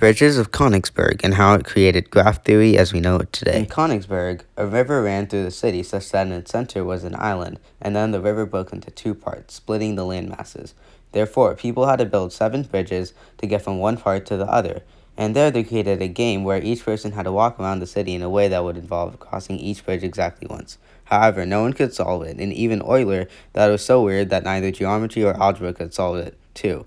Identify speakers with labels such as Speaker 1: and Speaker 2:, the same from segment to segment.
Speaker 1: Bridges of Konigsberg and how it created graph theory as we know it today. In Konigsberg, a river ran through the city such that in its center was an island, and then the river broke into two parts, splitting the land masses. Therefore, people had to build 7 bridges to get from one part to the other, and there they created a game where each person had to walk around the city in a way that would involve crossing each bridge exactly once. However, no one could solve it, and even Euler thought it was so weird that neither geometry or algebra could solve it, too.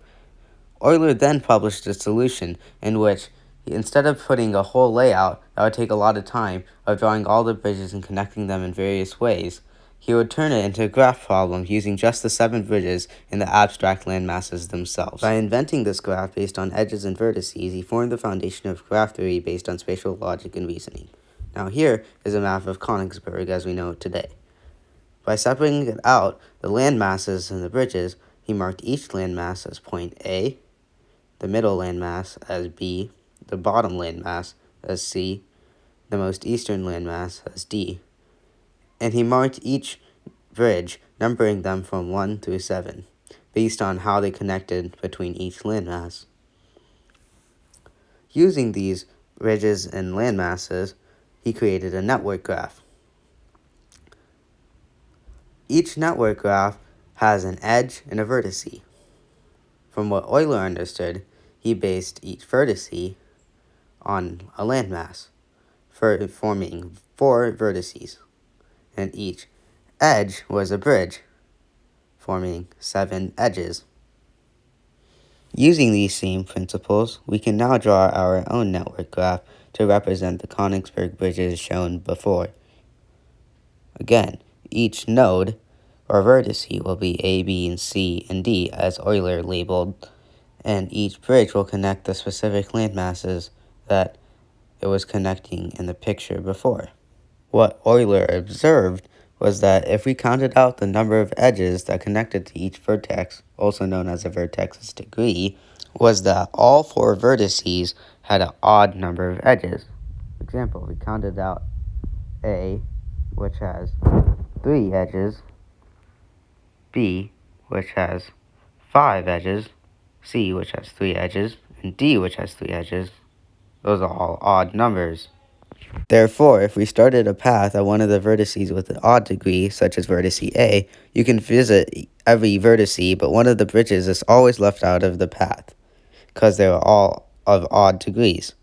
Speaker 1: Euler then published a solution in which, instead of putting a whole layout that would take a lot of time of drawing all the bridges and connecting them in various ways, he would turn it into a graph problem using just the 7 bridges in the abstract landmasses themselves. By inventing this graph based on edges and vertices, he formed the foundation of graph theory based on spatial logic and reasoning. Now here is a map of Konigsberg as we know it today. By separating it out, the landmasses and the bridges, he marked each landmass as point A, the middle landmass as B, the bottom landmass as C, the most eastern landmass as D, and he marked each bridge, numbering them from 1 through 7, based on how they connected between each landmass. Using these bridges and landmasses, he created a network graph. Each network graph has an edge and a vertice. From what Euler understood, he based each vertice on a landmass, forming 4 vertices, and each edge was a bridge, forming 7 edges. Using these same principles, we can now draw our own network graph to represent the Konigsberg bridges shown before. Again, each node or vertice will be A, B, and C, and D as Euler labeled, and each bridge will connect the specific landmasses that it was connecting in the picture before. What Euler observed was that if we counted out the number of edges that connected to each vertex, also known as a vertex's degree, was that all 4 vertices had an odd number of edges. For example, we counted out A, which has 3 edges, B, which has 5 edges, C, which has 3 edges, and D, which has 3 edges. Those are all odd numbers. Therefore, if we started a path at one of the vertices with an odd degree, such as vertice A, you can visit every vertice, but one of the bridges is always left out of the path, because they are all of odd degrees.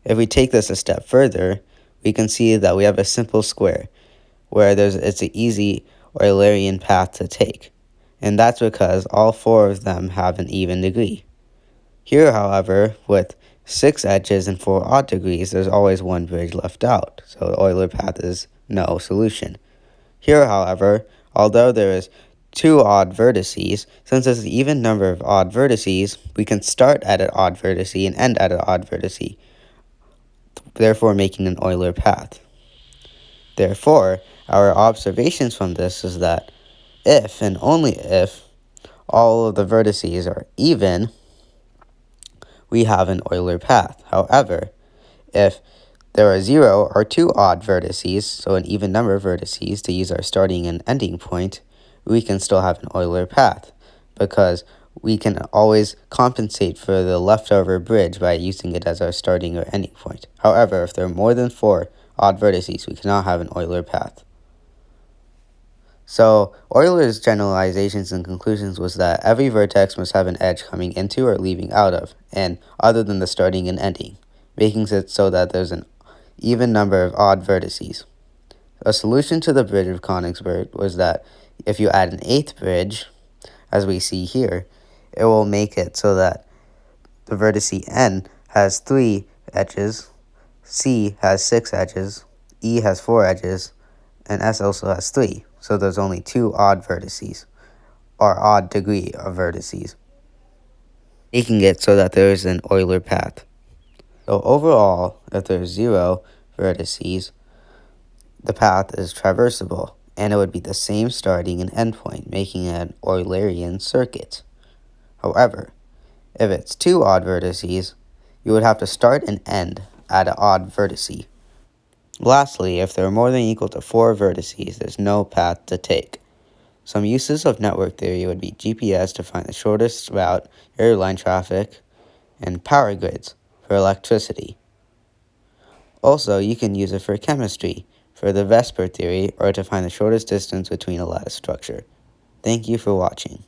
Speaker 1: If we take this a step further, we can see that we have a simple square, where it's an easy Eulerian path to take, and that's because all 4 of them have an even degree. Here, however, with 6 edges and 4 odd degrees, there's always one bridge left out, so the Euler path is no solution. Here, however, although there is 2 odd vertices, since there's an even number of odd vertices, we can start at an odd vertice and end at an odd vertice, therefore making an Euler path. Therefore, our observations from this is that if and only if all of the vertices are even, we have an Euler path. However, if there are 0 or 2 odd vertices, so an even number of vertices to use our starting and ending point, we can still have an Euler path, because we can always compensate for the leftover bridge by using it as our starting or ending point. However, if there are more than 4 odd vertices, we cannot have an Euler path. So, Euler's generalizations and conclusions was that every vertex must have an edge coming into or leaving out of, and other than the starting and ending, making it so that there's an even number of odd vertices. A solution to the bridge of Konigsberg was that if you add an 8th bridge, as we see here, it will make it so that the vertice N has 3 edges, C has 6 edges, E has 4 edges, and S also has 3. So there's only 2 odd vertices, or odd degree of vertices, making it so that there is an Euler path. So overall, if there's 0 vertices, the path is traversable, and it would be the same starting and end point, making it an Eulerian circuit. However, if it's 2 odd vertices, you would have to start and end at an odd vertice. Lastly, if there are more than or equal to 4 vertices, there's no path to take. Some uses of network theory would be GPS to find the shortest route, airline traffic, and power grids for for electricity. Also, you can use it for chemistry, for the Vesper theory, or to find the shortest distance between a lattice structure. Thank you for watching.